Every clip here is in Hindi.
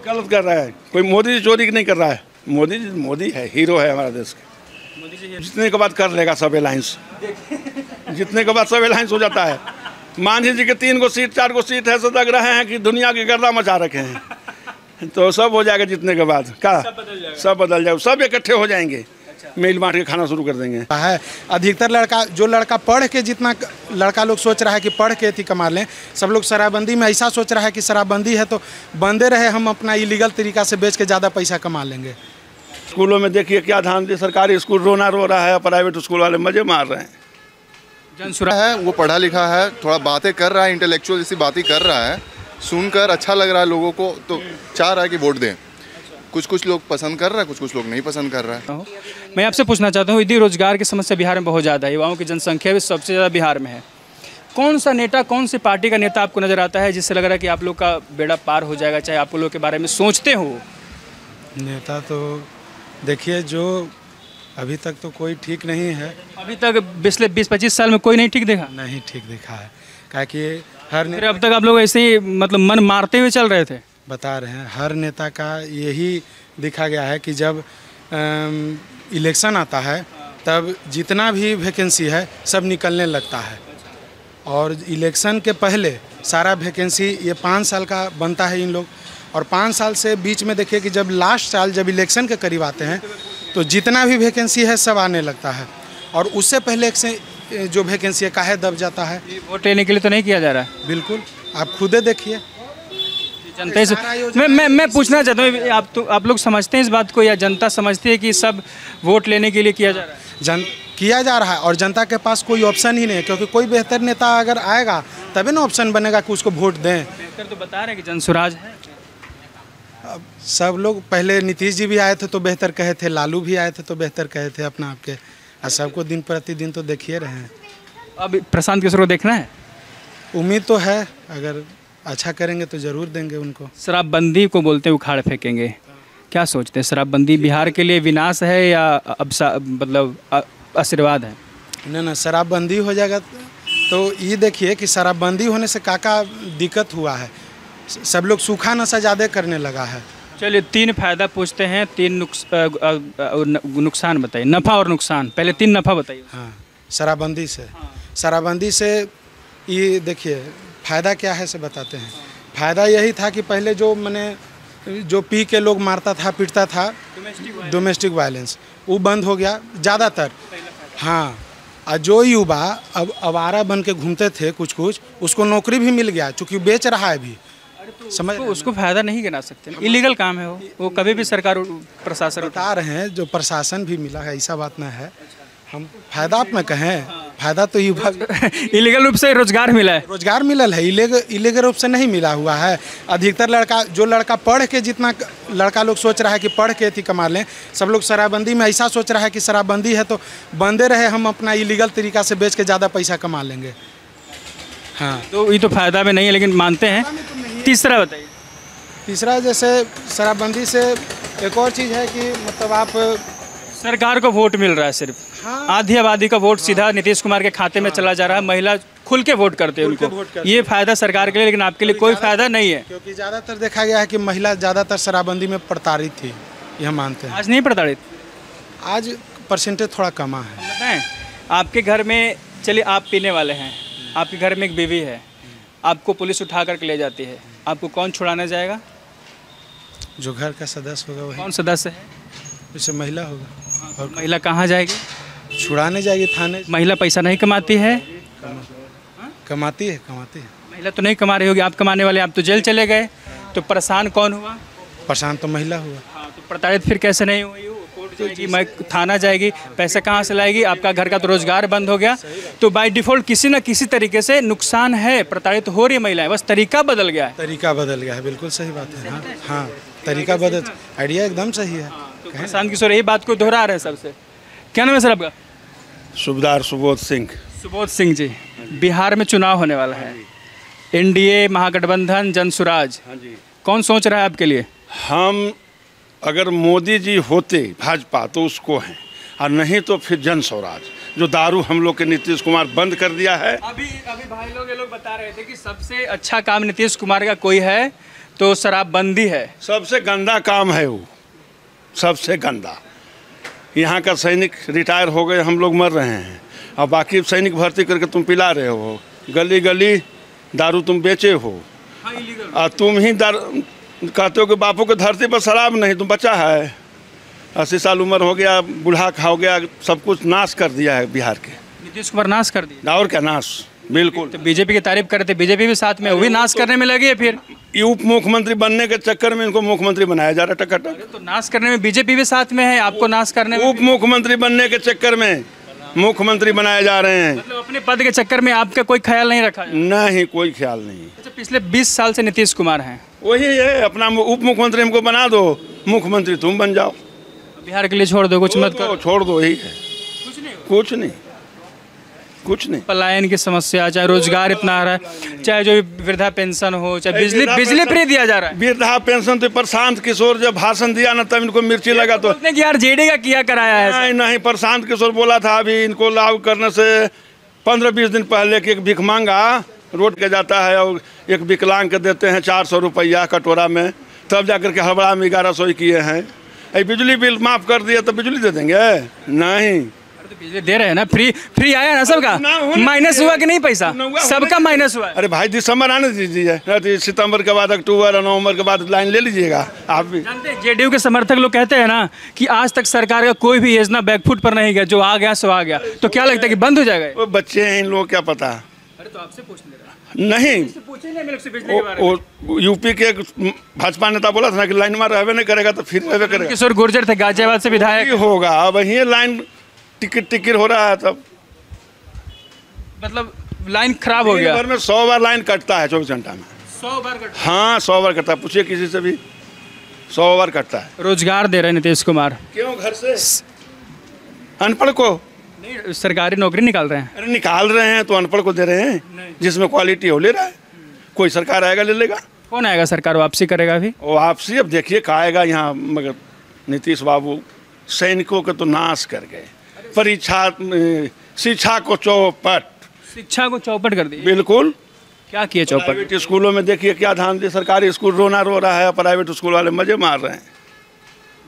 गलत कर रहा है। कोई मोदी जी चोरी नहीं कर रहा है। मोदी है, हीरो है हमारा देश का। मोदी जी जितने के बाद कर लेगा सब अलायंस, जितने के बाद सब अलायंस हो जाता है। मांझी जी के 3 गो सीट 4 गो सीट है, सब लग रहे हैं कि दुनिया की गर्दा मचा रखे हैं। तो सब हो जाएगा जीतने के बाद। क्या सब बदल जाएगा, सब इकट्ठे हो जाएंगे, मिल बांट के खाना शुरू कर देंगे। है अधिकतर लड़का पढ़ के, जितना लड़का लोग सोच रहा है कि पढ़ के थी कमा लें, सब लोग शराबबंदी में ऐसा सोच रहा है कि शराबबंदी है तो बंदे रहे, हम अपना इलीगल तरीका से बेच के ज़्यादा पैसा कमा लेंगे। स्कूलों में देखिए क्या ध्यान दिए, सरकारी स्कूल रोना रो रहा है, प्राइवेट स्कूल वाले मजे मार रहे हैं। जनसुराज है वो पढ़ा लिखा है, थोड़ा बातें कर रहा है, इंटेलेक्चुअल जैसी बातें कर रहा है, सुनकर अच्छा लग रहा है लोगों को, तो चाह रहा है कि वोट दें। कुछ लोग पसंद कर रहा है, कुछ लोग नहीं पसंद कर रहा है। मैं आपसे पूछना चाहता हूँ, यदि रोजगार की समस्या बिहार में बहुत ज़्यादा है, युवाओं की जनसंख्या भी सबसे ज़्यादा बिहार में है, कौन सा नेता, कौन सी पार्टी का नेता आपको नज़र आता है जिससे लग रहा है कि आप लोग का बेड़ा पार हो जाएगा, चाहे आप लोग के बारे में सोचते हो? नेता तो देखिए, जो अभी तक तो कोई ठीक नहीं है। अभी तक पिछले 20-25 साल में कोई नहीं ठीक देखा? नहीं ठीक दिखा है, क्या कि हर फिर अब तक आप लोग ऐसे ही मतलब मन मारते हुए चल रहे थे? बता रहे हैं, हर नेता का यही दिखा गया है कि जब इलेक्शन आता है तब जितना भी वैकेंसी है सब निकलने लगता है, और इलेक्शन के पहले सारा वैकेंसी ये 5 साल का बनता है इन लोग, और 5 साल से बीच में देखिए कि जब लास्ट साल जब इलेक्शन के करीब आते हैं तो जितना भी वैकेंसी है सब आने लगता है, और उससे पहले जो वैकेंसी है काहे दब जाता है। वोट लेने के लिए तो नहीं किया जा रहा है? बिल्कुल, आप खुदे देखिए। जनता से मैं पूछना चाहता हूँ, आप लोग समझते हैं इस बात को, या जनता समझती है कि सब वोट लेने के लिए किया जा रहा है? किया जा रहा है, और जनता के पास कोई ऑप्शन ही नहीं है, क्योंकि कोई बेहतर नेता अगर आएगा तभी ना ऑप्शन बनेगा कि उसको वोट दें। बेहतर तो बता रहे हैं कि जनसुराज है। अब सब लोग, पहले नीतीश जी भी आए थे तो बेहतर कहे थे, लालू भी आए थे तो बेहतर कहे थे अपना आपके, और सबको दिन प्रतिदिन तो देखिए रहे हैं। अब प्रशांत किशोर को देखना है? उम्मीद तो है, अगर अच्छा करेंगे तो ज़रूर देंगे उनको। शराबबंदी को बोलते हैं उखाड़ फेंकेंगे, क्या सोचते हैं? शराबबंदी बिहार के लिए विनाश है या मतलब आशीर्वाद है? नहीं, शराबबंदी हो जाएगा तो ये देखिए कि शराबबंदी होने से का दिक्कत हुआ है, सब लोग सूखा नशा ज़्यादा करने लगा है। चलिए 3 फायदा पूछते हैं, 3 नुकसान बताइए, नफ़ा और नुकसान। पहले 3 नफ़ा बताइए। हाँ, शराबबंदी से ये देखिए फ़ायदा क्या है से बताते हैं। फ़ायदा यही था कि पहले जो पी के लोग मारता था, पीटता था, डोमेस्टिक वायलेंस, वो बंद हो गया ज़्यादातर। हाँ, और जो युवा अब आवारा बन के घूमते थे कुछ उसको नौकरी भी मिल गया, चूँकि बेच रहा है भी। समझ उसको फायदा नहीं गिना सकते, इलीगल काम है वो कभी भी सरकार प्रशासन बता रहे हैं, जो प्रशासन भी मिला है, ऐसा बात ना है। हम फायदा आप में कहें, फायदा तो युवा इलीगल रूप से रोजगार मिला है, रोजगार मिलल है, इलीगल रूप से नहीं मिला हुआ है। अधिकतर लड़का पढ़ के, जितना लड़का लोग सोच रहा है कि पढ़ के थी कमा लें, सब लोग शराबबंदी में ऐसा सोच रहा है कि शराबबंदी है तो बंदे रहे, हम अपना इलीगल तरीका से बेच के ज़्यादा पैसा कमा लेंगे। हाँ, तो ये तो फायदा में नहीं है, लेकिन मानते हैं। तीसरा बताइए। तीसरा, जैसे शराबबंदी से एक और चीज़ है कि मतलब आप सरकार को वोट मिल रहा है सिर्फ। हाँ। आधी आबादी का वोट सीधा नीतीश कुमार के खाते में चला जा रहा है, महिला खुल के वोट करते हैं उनको, ये फायदा सरकार के लिए, लेकिन आपके लिए कोई फायदा नहीं है। क्योंकि ज़्यादातर देखा गया है कि महिला ज़्यादातर शराबबंदी में प्रताड़ित थी, यह मानते हैं। आज नहीं प्रताड़ित? आज परसेंटेज थोड़ा कमा है। बताएं, आपके घर में, चलिए आप पीने वाले हैं, आपके घर में एक बीवी है, आपको पुलिस उठा करके ले जाती है, आपको कौन छुड़ाने जाएगा? जो घर का सदस्य होगा वही। कौन सदस्य है? जैसे महिला होगा। और महिला कहाँ जाएगी? छुड़ाने जाएगी थाने। महिला पैसा नहीं कमाती है? कमाती है। महिला तो नहीं कमा रही होगी, आप कमाने वाले, आप तो जेल चले गए, तो परेशान कौन हुआ? परेशान तो महिला हुआ। हाँ, तो प्रताड़ित फिर कैसे नहीं हुई? कोर्ट जाएगी, मैं थाना जाएगी, पैसा कहाँ से लाएगी? आपका घर का तो रोजगार बंद हो गया, तो बाय डिफॉल्ट किसी न किसी तरीके से नुकसान है, प्रताड़ित हो रही महिलाएं, बस तरीका बदल गया है। तरीका बदल गया है, बिल्कुल सही बात है। हाँ, तरीका बदल, आइडिया एकदम सही है। प्रशांत किशोर यही बात को दोहरा रहे हैं सबसे। क्या नाम है सर आपका? सुबेदार सुबोध सिंह। सुबोध सिंह जी, बिहार में चुनाव होने वाला है, एनडीए, महागठबंधन, जनसुराज, कौन सोच रहा है आपके लिए? हम अगर मोदी जी होते भाजपा तो उसको हैं, और नहीं तो फिर जनस्वराज, जो दारू हम लोग के नीतीश कुमार बंद कर दिया है। अभी भाई लोग ये लोग बता रहे थे कि सबसे अच्छा काम नीतीश कुमार का कोई है तो शराबबंदी है। सबसे गंदा काम है वो, सबसे गंदा। यहाँ का सैनिक रिटायर हो गए, हम लोग मर रहे हैं, और बाकी सैनिक भर्ती करके तुम पिला रहे हो, गली गली दारू तुम बेचे हो, और तुम ही कहते हो कि बापू के धरती पर शराब नहीं, तुम बच्चा है, 80 साल उम्र हो गया, बूढ़ा हो गया, सब कुछ नाश कर दिया है बिहार के। नीतीश कुमार नाश कर दिया, और क्या नाश, बिल्कुल। तो बीजेपी की तारीफ कर रहे थे, बीजेपी भी साथ में, वो भी नाश करने में लगी है। फिर ये उप मुख्यमंत्री बनने के चक्कर में इनको मुख्यमंत्री बनाया जा रहा है टकाटक। तो नाश करने में बीजेपी भी साथ में है, आपको नाश करने में उप मुख्यमंत्री बनने के चक्कर में मुख्यमंत्री बनाए जा रहे हैं। मतलब अपने पद के चक्कर में आपका कोई ख्याल नहीं रखा? नहीं, कोई ख्याल नहीं। अच्छा, पिछले 20 साल से नीतीश कुमार हैं, वही है, अपना उप मुख्यमंत्री हमको बना दो, मुख्यमंत्री तुम बन जाओ, बिहार के लिए छोड़ दो, कुछ मत करो, छोड़ दो, यही है, कुछ नहीं, कुछ नहीं। पलायन की समस्या, चाहे रोजगार इतना आ रहा है, चाहे जो वृद्धा पेंशन हो, चाहे बिजली फ्री दिया जा रहा है। वृद्धा पेंशन तो प्रशांत किशोर जब भाषण दिया ना तब इनको मिर्ची लगा, तो बोलते हैं कि यार जेडी का किया कराया है। नहीं नहीं, प्रशांत किशोर बोला था अभी इनको लागू करने से 15-20 दिन पहले कि एक भिखमंगा रोड के जाता है और एक विकलांग के देते हैं 400 रुपया कटोरा में, तब जाकर के हड़बड़ा में 1100 किए हैं। बिजली बिल माफ़ कर दिया तो बिजली दे देंगे? नहीं, तो बिजली दे रहे हैं ना, फ्री आया ना सबका, माइनस हुआ कि नहीं पैसा? सबका माइनस हुआ। अरे भाई दिसंबर आने दीजिए, सितंबर के बाद अक्टूबर और नवंबर के बाद लाइन ले लीजिएगा। आप भी जानते हैं जेडीयू के समर्थक लोग कहते हैं ना कि आज तक सरकार का कोई भी योजना बैकफुट पर नहीं गया, जो आ गया सो आ गया, तो क्या लगता है कि बंद हो जाएगा? वो बच्चे हैं, इन लोगों क्या पता। अरे तो आपसे पूछ ले रहा नहीं, नहीं, यूपी के भाजपा नेता बोला था ना कि लाइन में रहबे नहीं करेगा तो फिर रहबे करेगा। किशोर गुर्जर थे गाजियाबाद से विधायक, होगा अब यही लाइन टिकट हो रहा है, तब मतलब लाइन खराब हो गया। भर में 100 बार लाइन कटता है 24 घंटा में, 100 बार कटता हाँ 100 बार कटता है, पूछिए किसी से भी, 100 बार कटता है। रोजगार दे रहे हैं नीतीश कुमार, क्यों? घर से अनपढ़ को नहीं, सरकारी नौकरी निकाल रहे हैं। अरे निकाल रहे हैं तो अनपढ़ को दे रहे हैं, जिसमें क्वालिटी हो ले रहा है। कोई सरकार आएगा ले लेगा। कौन आएगा? सरकार वापसी करेगा अभी? वापसी अब देखिए कहाँ आएगा यहाँ, मगर नीतीश बाबू सैनिकों के तो नाश कर गए, शिक्षा को चौपट, शिक्षा को चौपट कर दी। बिल्कुल। क्या किए चौपट? प्राइवेट स्कूलों में देखिए क्या ध्यान दिए, सरकारी स्कूल रोना रो रहा है, प्राइवेट स्कूल वाले मजे मार रहे हैं।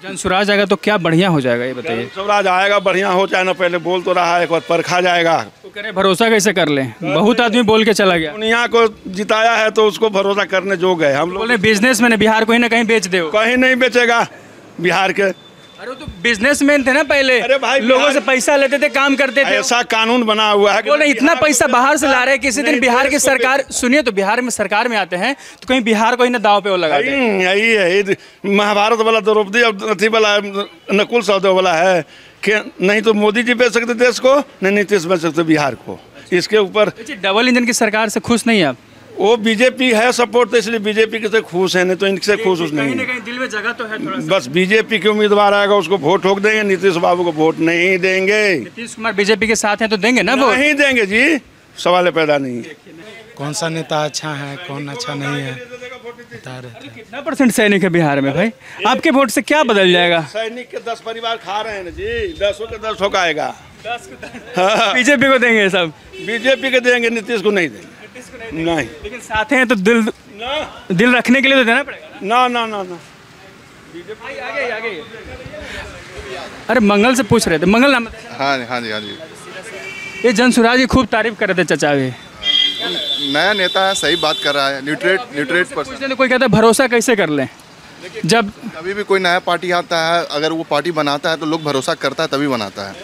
जन स्वराज आएगा तो क्या बढ़िया हो जाएगा ये बताइए? स्वराज आएगा बढ़िया हो, चाहे ना पहले बोल तो रहा है, एक बार परखा जाएगा। तो करें भरोसा कैसे कर लें? बहुत आदमी बोल के चला गया। दुनिया को जिताया है तो उसको भरोसा करने जो गए हम लोग। बोले बिजनेसमैन बिहार को ही ना कहीं बेच दे, कहीं नहीं बेचेगा बिहार के। अरे तो बिजनेसमैन थे ना पहले, अरे भाई लोगों से पैसा लेते थे, काम करते थे। ऐसा कानून बना हुआ है, बोले इतना पैसा बाहर से ला रहे हैं, किसी दिन बिहार की सरकार, सुनिए तो बिहार में सरकार में आते हैं तो कहीं बिहार को ही ना दाव पे वो लगा दे। यही है महाभारत वाला द्रौपदी अथी वाला नकुल सहदेव वाला है कि नहीं तो मोदी जी बेच सकते देश को, नहीं नीतीश बेच सकते बिहार को। इसके ऊपर डबल इंजन की सरकार से खुश नहीं है आप? वो बीजेपी है सपोर्ट, तो इसलिए बीजेपी के से खुश है, नहीं तो इनसे खुश नहीं है। कहीं दिल में जगह तो है थोड़ा सा। बस बीजेपी के उम्मीदवार आएगा उसको वोट ठोक देंगे, नीतीश बाबू को वोट नहीं देंगे। नीतीश कुमार बीजेपी के साथ हैं तो देंगे ना वोट? नहीं देंगे जी, सवाल पैदा नहीं है। कौन सा नेता अच्छा है कौन अच्छा नहीं है बता रहे थे। कितना % सैनिक है बिहार में भाई? आपके वोट से क्या बदल जाएगा? सैनिक के 10 परिवार खा रहे हैं ना जी, 10 के 10 ठोकाएगा। बीजेपी को देंगे सब? बीजेपी के देंगे, नीतीश को नहीं देंगे। नहीं, लेकिन साथ हैं तो दिल रखने के लिए तो देना पड़ेगा ना। ना ना ना, आगे। अरे मंगल से पूछ रहे थे, मंगल नाम? हाँ हाँ जी, हाँ जी। ये जन स्वराज की खूब तारीफ कर रहे थे चचा भी। नया नेता है, सही बात कर रहा है, न्यूट्रेट पर्सन। तो कोई कहता है भरोसा कैसे कर लें? जब कभी भी कोई नया पार्टी आता है, अगर वो पार्टी बनाता है तो लोग भरोसा करता है तभी बनाता है।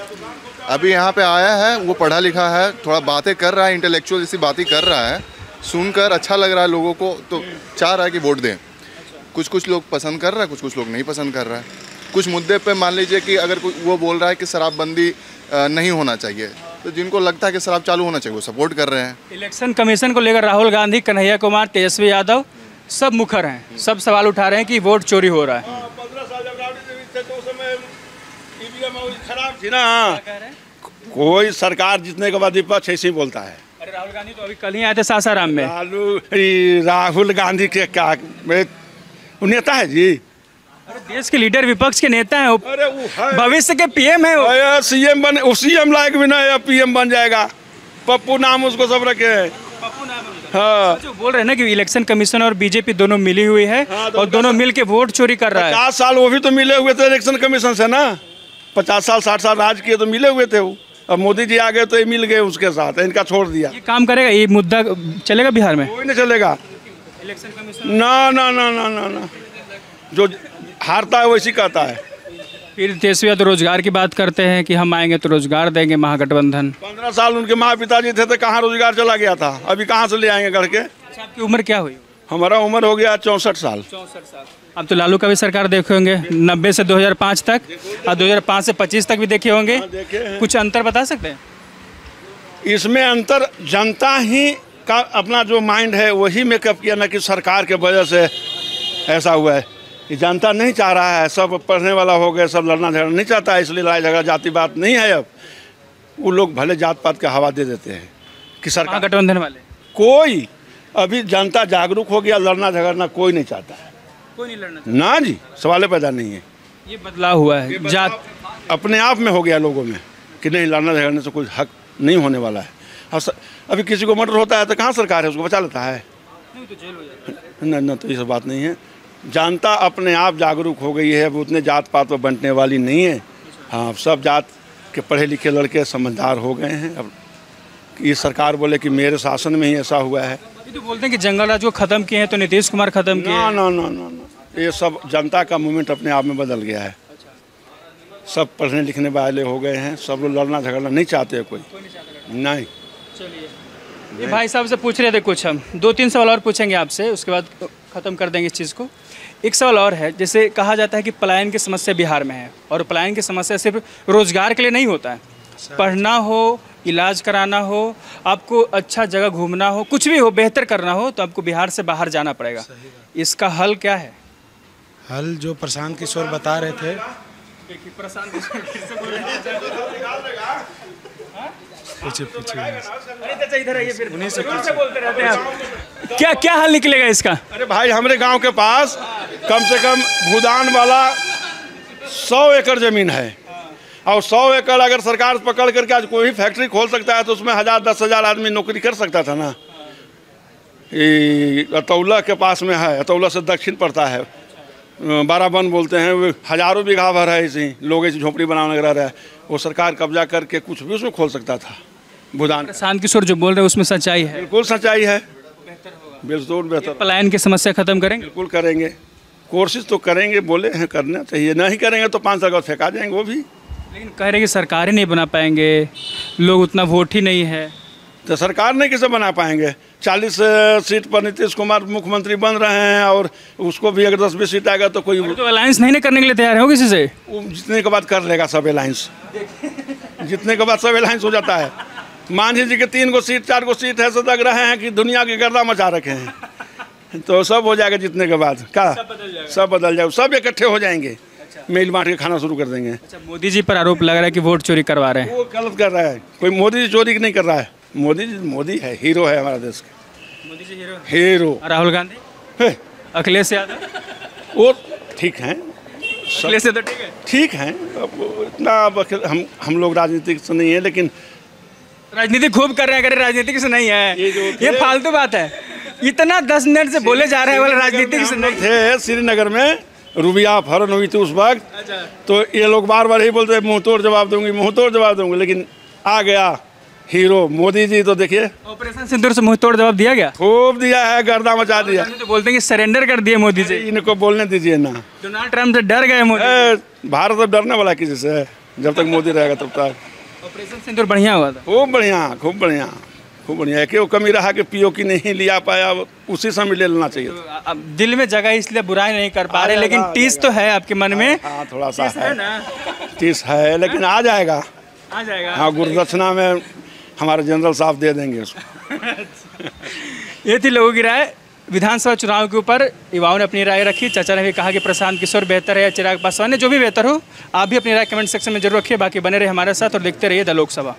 अभी यहाँ पे आया है, वो पढ़ा लिखा है, थोड़ा बातें कर रहा है, इंटेलेक्चुअल जैसी बातें कर रहा है, सुनकर अच्छा लग रहा है लोगों को, तो चाह रहा है कि वोट दें। कुछ लोग पसंद कर रहा है, कुछ लोग नहीं पसंद कर रहा है। कुछ मुद्दे पे मान लीजिए कि अगर वो बोल रहा है कि शराबबंदी नहीं होना चाहिए, तो जिनको लगता है कि शराब चालू होना चाहिए वो सपोर्ट कर रहे हैं। इलेक्शन कमीशन को लेकर राहुल गांधी, कन्हैया कुमार, तेजस्वी यादव सब मुखर हैं, सब सवाल उठा रहे हैं कि वोट चोरी हो रहा है। 15 साल जब रावड़ी देवी थे तो उस समय ईवीएम खराब थी ना। कोई सरकार जीतने के बाद विपक्ष ऐसे ही बोलता है। अरे राहुल गांधी तो अभी कल ही आए थे सासाराम में। राहुल गांधी के क्या वो नेता है जी? अरे देश के लीडर, विपक्ष के नेता हैं, अरे वो है, भविष्य के PM है वो। सीएम बने, सीएम लायक भी नहीं है, PM बन जाएगा। पप्पू नाम उसको सब रखे हैं। पप्पू नाम है उनका। हाँ जो बोल रहे हैं ना कि इलेक्शन कमीशन और बीजेपी दोनों मिली हुई है और दोनों मिल के वोट चोरी कर रहा है। 50 साल वो भी तो मिले हुए थे इलेक्शन कमीशन से ना, 50 साल 60 साल राज किए तो मिले हुए थे वो। अब मोदी जी आ गए तो ये मिल गए उसके साथ, इनका छोड़ दिया। ये काम करेगा, ये मुद्दा चलेगा बिहार में? कोई नहीं चलेगा। इलेक्शन कमीशन ना ना ना ना ना ना, जो हारता है वैसी कहता है। फिर तेजस्वी तो रोजगार की बात करते हैं कि हम आएंगे तो रोजगार देंगे महागठबंधन। 15 साल उनके माँ पिताजी थे तो कहाँ रोजगार चला गया था, अभी कहाँ से ले आएंगे करके। अच्छा, आपकी उम्र क्या हुई? हमारा उम्र हो गया 64 साल। 64 साल। अब तो लालू का भी सरकार देखे होंगे 90 से 2005 तक और 2005 से 25 तक भी देखे होंगे। देखे हैं। कुछ अंतर बता सकते हैं? इसमें अंतर जनता ही का अपना जो माइंड है वही मेकअप किया ना, कि सरकार के वजह से ऐसा हुआ है कि जनता नहीं चाह रहा है। सब पढ़ने वाला हो गए, सब लड़ना झगड़ना नहीं चाहता है, इसलिए लड़ाई झगड़ा जाति बात नहीं है। अब वो लोग भले जात पात का हवा दे देते हैं कि सरकार महागठबंधन वाले। कोई अभी जनता जागरूक हो गया, लड़ना झगड़ना कोई नहीं चाहता है। कोई नहीं लड़ना, ना जी, सवाल पैदा नहीं है। ये बदलाव हुआ है जात अपने आप में हो गया लोगों में कि नहीं, लड़ना झगड़ने से कोई हक नहीं होने वाला है। अभी किसी को मर्डर होता है तो कहाँ सरकार है उसको बचा लेता है? न तो ये सब बात नहीं है। जनता अपने आप जागरूक हो गई है, अब उतने जात पात पर बंटने वाली नहीं है। हाँ, सब जात के पढ़े लिखे लड़के समझदार हो गए हैं। अब ये सरकार बोले कि मेरे शासन में ही ऐसा हुआ है। ये तो बोलते हैं कि जंगल राज को खत्म किए हैं तो नीतीश कुमार खत्म किए ना हैं। ना ना ना ना, ये सब जनता का मूवमेंट अपने आप में बदल गया है। सब पढ़ने लिखने वाले हो गए हैं, सब लोग लड़ना झगड़ना नहीं चाहते कोई नहीं। चलिए, ये भाई साहब से पूछ रहे थे कुछ, हम 2-3 सवाल और पूछेंगे आपसे, उसके बाद ख़त्म कर देंगे इस चीज़ को। एक सवाल और है, जैसे कहा जाता है कि पलायन की समस्या बिहार में है और पलायन की समस्या सिर्फ रोजगार के लिए नहीं होता है, पढ़ना हो, इलाज कराना हो, आपको अच्छा जगह घूमना हो, कुछ भी हो, बेहतर करना हो तो आपको बिहार से बाहर जाना पड़ेगा। इसका हल क्या है? हल जो प्रशांत किशोर बता रहे थे, क्या क्या हल निकलेगा इसका? अरे भाई, हमारे गांव के पास कम से कम भूदान वाला 100 एकड़ जमीन है, और 100 एकड़ अगर सरकार पकड़ करके आज कोई भी फैक्ट्री खोल सकता है तो उसमें 1000-10,000 आदमी नौकरी कर सकता था ना। ये अतौला के पास में है, अतौला से दक्षिण पड़ता है, बाराबन बोलते हैं, वो हजारों बीघा भर है, इसी लोग ऐसी झोपड़ी बनाने लगा रहा है। वो सरकार कब्जा करके कुछ भी उसमें खोल सकता था। भूदान प्रशांत किशोर जो बोल रहे हैं उसमें सच्चाई है? बिल्कुल सच्चाई है, बिल्कुल बेहतर। पलायन की समस्या खत्म करेंगे? बिल्कुल करेंगे, कोशिश तो करेंगे, बोले हैं करना चाहिए। नहीं करेंगे तो 5 साल बाद फेंका जाएंगे वो भी। लेकिन कह रहे कि सरकार ही नहीं बना पाएंगे, लोग उतना वोट ही नहीं है। तो सरकार नहीं कैसे बना पाएंगे? 40 सीट पर नीतीश कुमार मुख्यमंत्री बन रहे हैं, और उसको भी अगर 10-20 सीट आएगा तो कोई तो अलायंस नहीं करने के लिए तैयार हो किसी से? वो जितने के बाद कर लेगा सब अलायंस, जितने के बाद सब अलायंस हो जाता है। मान लीजिए कि 3 गो सीट 4 गो सीट है, तो लग रहे हैं कि दुनिया की गर्दा मचा रखे हैं, तो सब हो जाएगा जीतने के बाद। क्या सब बदल जाए, सब इकट्ठे हो जाएंगे, मिल बांट के खाना शुरू कर देंगे। अच्छा, मोदी जी पर आरोप लग रहा है कि वोट चोरी करवा रहे हैं। वो गलत कर रहा है, कोई मोदी जी चोरी नहीं कर रहा है। मोदी है, हीरो है हमारा देश का, मोदी जी हीरो। राहुल गांधी, है, अखिलेश यादव, वो ठीक हैं, अखिलेश यादव ठीक है। ठीक हैं। अब इतना हम लोग राजनीतिक से नहीं है, लेकिन राजनीति खूब कर रहे हैं, राजनीतिक से नहीं है, ये ये फालतू बात है। इतना 10 मिनट से बोले जा रहे हैं वाले राजनीतिक से नहीं थे। श्रीनगर में रूबिया फरन हुई थी उस वक्त, तो ये लोग बार बार ही बोलते मुँह तोड़ जवाब दूंगी, मुँह तोड़ जवाब दूंगी, लेकिन आ गया हीरो मोदी जी। तो देखिए, ऑपरेशन सिंदूर से मुंह तोड़ जवाब दिया गया, खूब दिया है, गर्दा मचा दिया। तो बोलते हैं कि सरेंडर कर दिए मोदी जी। इनको बोलने दीजिए ना, डोनाल्ड ट्रम्प से डर गए मोदी। भारत तो डरने वाला किसी से, जब तक मोदी रहेगा तब तक। ऑपरेशन सिंदूर बढ़िया हुआ था, खूब बढ़िया, खूब बढ़िया, खूब बढ़िया। एक वो कमी रहा कि पीओकी नहीं लिया पाया, उसी समय ले लेना चाहिए था। अब दिल में जगह इसलिए बुराई नहीं कर पा रहे, लेकिन टीस तो है आपके मन में। हाँ, थोड़ा सा है ना, टीस है, लेकिन आ जाएगा, आ जाएगा। हाँ, गुरुदक्षिणा में हमारे जनरल साहब दे देंगे उसको। ये थी लोगों की राय विधानसभा चुनाव के ऊपर। युवाओं ने अपनी राय रखी, चाचा ने भी कहा कि प्रशांत किशोर बेहतर है या चिराग पासवान है, जो भी बेहतर हो। आप भी अपनी राय कमेंट सेक्शन में जरूर रखिए। बाकी बने रहे हमारे साथ और देखते रहिए द लोकसभा।